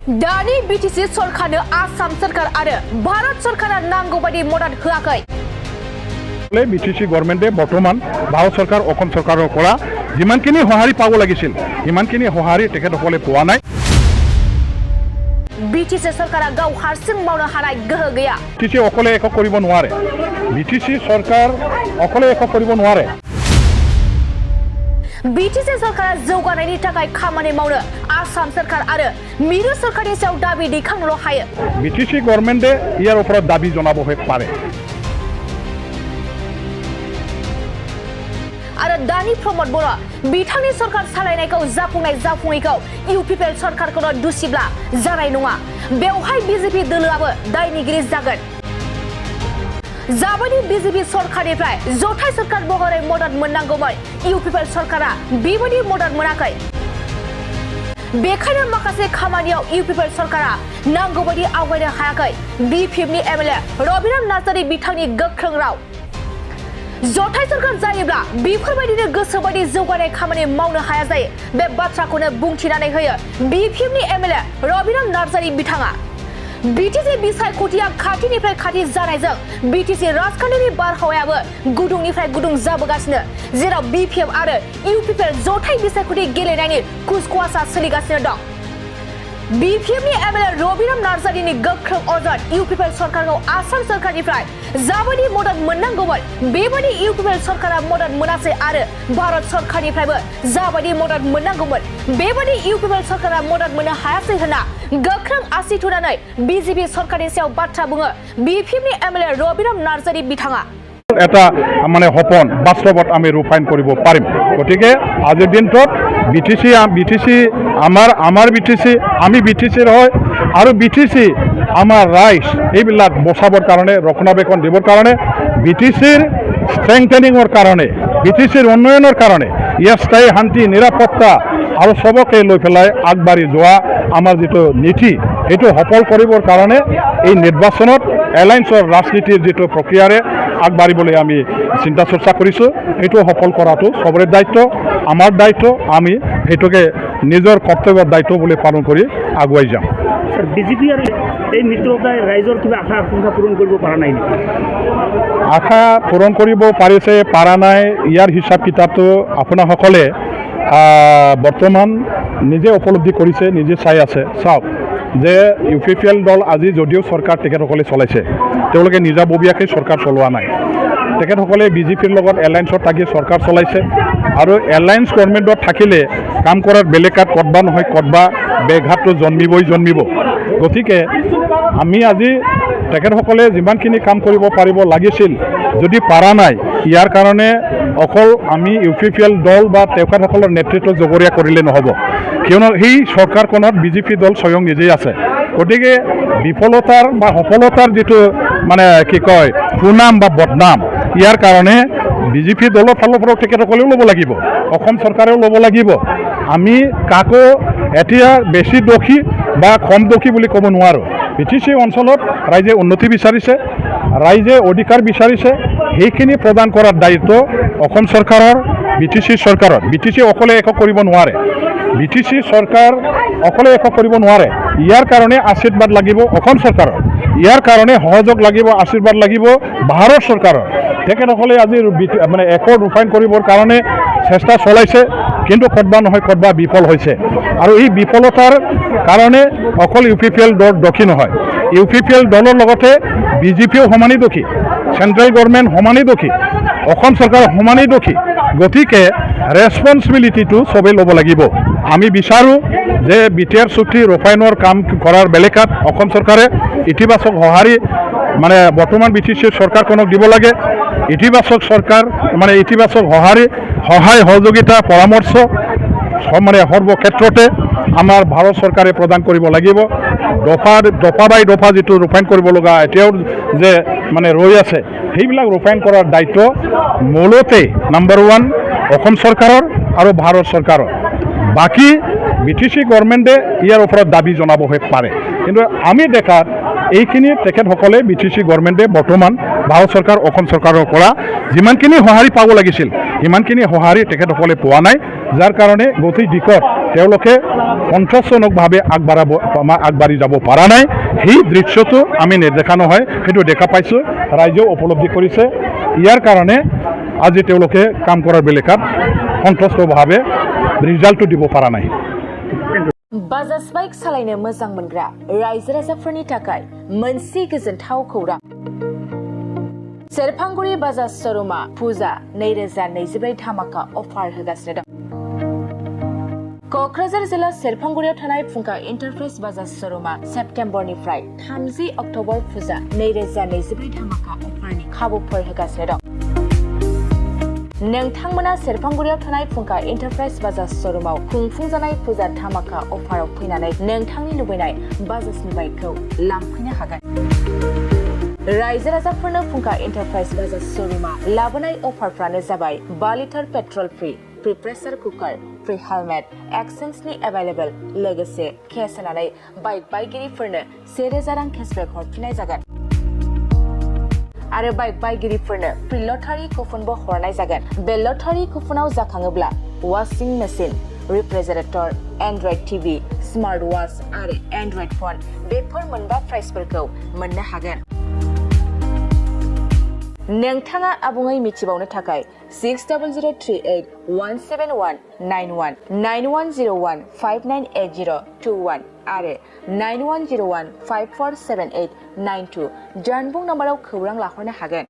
दानि बीटीसी सरकारनो आसाम सरकार आरो भारत सरकारा नांगौ बायदि मदद होआखै। बीटीसी गवर्नमेंटे बर्तमान भारत सरकार अखम सरकारों পৰা যিমানখিনি সহাৰি পাব লাগিছিল ইমানখিনি সহাৰি তেখেতসকলে পোৱা নাই। बीटीसी सरकारा गाव हारसिं मावनो हानाय गोहो गैया। बीटीसी अकले एक কৰিব নোৱাৰে। बीटीसी सरकार अकले एक কৰিব নোৱাৰে। बीटीसी सरकारा जौगानायनि थाखाय खामानि मावनो आसाम सरकार आरो मिरु सरकारनि सायाव दाबि दैखांनोल' हायो। बीटीसी गवर्नमेंटे ইয়াৰ ওপৰত দাবী জনাবহে পাৰে। आरो दानि प्रमद बर' बिथांनि सरकार सालायनायखौ जाफुङैखौ इउपिपिएल सरकारखौल' दुसिब्ला जानाय नङा। बेवहाय बीजेपी दोलोआबो दायनिगिरि जागोन। जाबायदि बीजेपी सरकारनिफ्राय जथाय सरकार महरै मदद मोननांगौमोन इउपिपिएल सरकारा बेबायदि मदद मोनाखै। बेखायनो माखासे खामानियाव इउपिपिएल सरकारा नांगौ बायदि आवगायनो हायाखै। बि5नि एमएलए रबिराम नार्जारी बिथांनि गोख्रों राव। जथाय सरकार जायोब्ला बेफोरबायदिनो गोसो बायदि जौगानाय खामानि मावनो हाया जायो। बे बाथ्राखौनो बुंथिनानै होयो बि5नि एमएलए रबिराम नार्जारी बिथाङा। बीटीसी बिसायख'थिया खाथिनिफ्राय खाथि जानायजों बीटीसी राजखान्थिनि बारहावायाबो गुदुंनिफ्राय गुदुं जाबोगासिनो, जेराव बि5 आरो इउपिपिएल जथाय बिसायख'थि गेलेनायनि कुचकावासआ सोलिगासिनो दं। बि5नि एमएलए रबिराम नार्जारीनि गोख्रों अजद इउपिपिएल सरकारखौ आसाम सरकारनिफ्राय जाबायदि मदद मोननांगौमोन बेबायदि इउपिपिएल सरकारा मदद मोनासै आरो भारत सरकारनिफ्रायबो जाबायदि मदद मोननांगौमोन बेबायदि इउपिपिएल सरकारा मदद मोननो हायासै होनना गोख्रों आसि थुनानै बिजेपि सरकारनि सायाव बाथ्रा बुङो बि5नि एमएलए रबिराम नार्जारी बिथाङा। এটা মানে সপোন বাস্তৱত আমি ৰূপায়ণ কৰিব পাৰিম। গতিকে আজিৰ দিনটোত বিটিসি আমাৰ বিটিসি আমি বিটিসিৰ হয় আৰু বিটিসি আমাৰ ৰাইজ এইবিলাক বচাবৰ কাৰণে ৰক্ষণাবেক্ষণ দিবৰ কাৰণে বিটিসিৰ ষ্ট্ৰেংথেনিঙৰ কাৰণে বিটিসিৰ উন্নয়নৰ কাৰণে ইয়াৰ স্থায়ী শান্তি নিৰাপত্তা আৰু সবকে লৈ পেলাই আগবাঢ়ি যোৱা আমাৰ যিটো নীতি এইটো সফল কৰিবৰ কাৰণে এই নিৰ্বাচনত এলায়েন্সৰ ৰাজনীতিৰ যিটো প্ৰক্ৰিয়াৰে আগবাঢ়িবলৈ আমি চিন্তা চৰ্চা কৰিছোঁ। এইটো সফল কৰাটো সবৰে দায়িত্ব, আমাৰ দায়িত্ব। আমি সেইটোকে নিজৰ কৰ্তব্যৰ দায়িত্ব বুলি পালন কৰি আগুৱাই যাম। বিজেপি আৰু এই মিত্ৰতাই ৰাইজৰ কিবা আশা আকাংক্ষা পূৰণ কৰিব পৰা নাই নেকি? আশা পূৰণ কৰিব পাৰিছে পৰা নাই ইয়াৰ হিচাপ কিতাপটো আপোনাসকলে বৰ্তমান নিজে উপলব্ধি কৰিছে, নিজে চাই আছে। চাওক যে ইউপিপিএল দল আজি যদিও চৰকাৰ তেখেতসকলে চলাইছে তেওঁলোকে নিজাববীয়াকৈ চৰকাৰ চলোৱা নাই। তেখেতসকলে বিজেপিৰ লগত এলায়েন্সত থাকি চৰকাৰ চলাইছে আৰু এলায়েন্স গভৰ্ণমেণ্টত থাকিলে কাম কৰাৰ বেলেগাত কতবা নহয় কতবা বেঘাতটো জন্মিব। গতিকে আমি আজি তেখেতসকলে যিমানখিনি কাম কৰিব পাৰিব লাগিছিল যদি পৰা নাই ইয়াৰ কাৰণে অকল আমি ইউপিপিএল দল বা তেখেতসকলৰ নেতৃত্ব জগৰীয়া কৰিলে নহ'ব, কিয়নো সেই চৰকাৰখনত বিজেপি দল স্বয়ং নিজেই আছে। গতিকে বিফলতাৰ বা সফলতাৰ যিটো মানে কি কয় সুনাম বা বদনাম ইয়াৰ কাৰণে বিজেপি দলৰ ফালৰ পৰা তেখেতসকলেও ল'ব লাগিব, অসম চৰকাৰেও ল'ব লাগিব। আমি কাকো এতিয়া বেছি দোষী বা কম দোষী বুলি ক'ব নোৱাৰোঁ। বিটিসি অঞ্চলত ৰাইজে উন্নতি বিচাৰিছে, ৰাইজে অধিকাৰ বিচাৰিছে, সেইখিনি প্ৰদান কৰাৰ দায়িত্ব অসম চৰকাৰৰ, বিটিসি চৰকাৰৰ। বিটিসি অকলে একো কৰিব নোৱাৰে, বিটিসি চৰকাৰ অকলে একো কৰিব নোৱাৰে। ইয়াৰ কাৰণে আশীৰ্বাদ লাগিব অসম চৰকাৰৰ, ইয়াৰ কাৰণে সহযোগ লাগিব, আশীৰ্বাদ লাগিব ভাৰত চৰকাৰৰ। তেখেতসকলে আজি মানে একো ৰূপায়ণ কৰিবৰ কাৰণে চেষ্টা চলাইছে, কিন্তু কতবা নহয় কতবা বিফল হৈছে। আৰু এই বিফলতাৰ কাৰণে অকল ইউপিপিএল দল দোষী নহয়, ইউপিপিএল দলৰ লগতে বিজেপিও সমানেই দোষী, চেণ্ট্ৰেল গভৰ্ণমেণ্ট সমানেই দোষী, অসম চৰকাৰ সমানেই দোষী। গতিকে ৰেছপনচিবিলিটিটো চবেই ল'ব লাগিব। আমি বিচাৰোঁ যে বিটিআৰ চুক্তি ৰূপায়ণৰ কাম কৰাৰ বেলেগাত অসম চৰকাৰে ইতিবাচক সঁহাৰি মানে বৰ্তমান বিটিসি চৰকাৰখনক দিব লাগে। ইতিবাচক চৰকাৰ মানে ইতিবাচক সহায় সহযোগিতা পৰামৰ্শ মানে সৰ্বক্ষেত্ৰতে আমাৰ ভাৰত চৰকাৰে প্ৰদান কৰিব লাগিব। দফা বাই দফা যিটো ৰূপায়ণ কৰিব লগা এতিয়াও যে মানে ৰৈ আছে সেইবিলাক ৰূপায়ণ কৰাৰ দায়িত্ব মূলতে নাম্বাৰ 1 অসম চৰকাৰৰ আৰু ভাৰত চৰকাৰৰ। বাকী বিটিসি গভৰ্ণমেণ্টে ইয়াৰ ওপৰত দাবী জনাবহে পাৰে, কিন্তু আমি দেখাত এইখিনি তেখেতসকলে বিটিসি গভৰ্ণমেণ্টে বৰ্তমান ভাৰত চৰকাৰ অসম চৰকাৰৰ পৰা যিমানখিনি সঁহাৰি পাব লাগিছিল সিমানখিনি সঁহাৰি তেখেতসকলে পোৱা নাই, যাৰ কাৰণে গতি দিশত তেওঁলোকে সন্তোষজনকভাৱে আগবাঢ়ি যাব পৰা নাই সেই দৃশ্যটো আমি নেদেখা নহয় সেইটো দেখা পাইছোঁ ৰাইজেও উপলব্ধি কৰিছে ইয়াৰ কাৰণে আজি তেওঁলোকে কাম কৰাৰ বেলেকাত সন্তুষ্টভাৱে ৰিজাল্টটো দিব পৰা নাই बाजाज बाइक सालायनो मोजां मोनग्रा रायजो राजाफोरनि थाखाय मोनसे गोजोनथाव खौरां सेरफांगुरि बाजाज शोरूमा फुजा 2024 धामाका अफार होगासिनो दं क'क्राझार जिल्ला सेरफांगुरियाव थानाय फुंखा एन्टारप्राइज बाजाज शोरूमा सेप्तेम्बरनिफ्राय 30 अक्ट'बर फुजा 2024 धामाका अफारनि खाबुफोर होगासिनो दं नोंथांमोना सेरफांगुरियाव थानाय फुंखा एन्टारप्राइज बाजाज शोरूमाव खुंफुंजानाय फुजा धामाका अफाराव फैनानै नोंथांनि लुबैनाय बाजाजनि बाइकखौ लांफैनो हागोन रायजो राजाफोरनो फुंखा एन्टारप्राइज बाजाज शोरूमा लाबोनाय अफारफ्रानो जाबाय 5 लिटार पेट्रल फ्रि प्रेसार कुकार फ्रि हेलमेट एक्सचेन्जनि एभेलेबल लोगोसे केस होनानै बाइक बायगिरिफोरनो 1000 रां केसबेक हरफिननाय जागोन आरो बाइक बायगिरिफोरनो फ्रि लटारि कुपनबो हरनाय जागोन बे लटारि कुपनाव जाखाङोब्ला washing machine refrigerator android TV smart watch आरो एन्ड्रइड फन बेफोर मोनबा प्राइजफोरखौ मोननो हागोन नोंथाङा आबुङै मिथिबावनो थाखाय 6003817191 9101598021 आरो 9101547892 जानबुं नाम्बाराव खौरां लाहरनो हागोन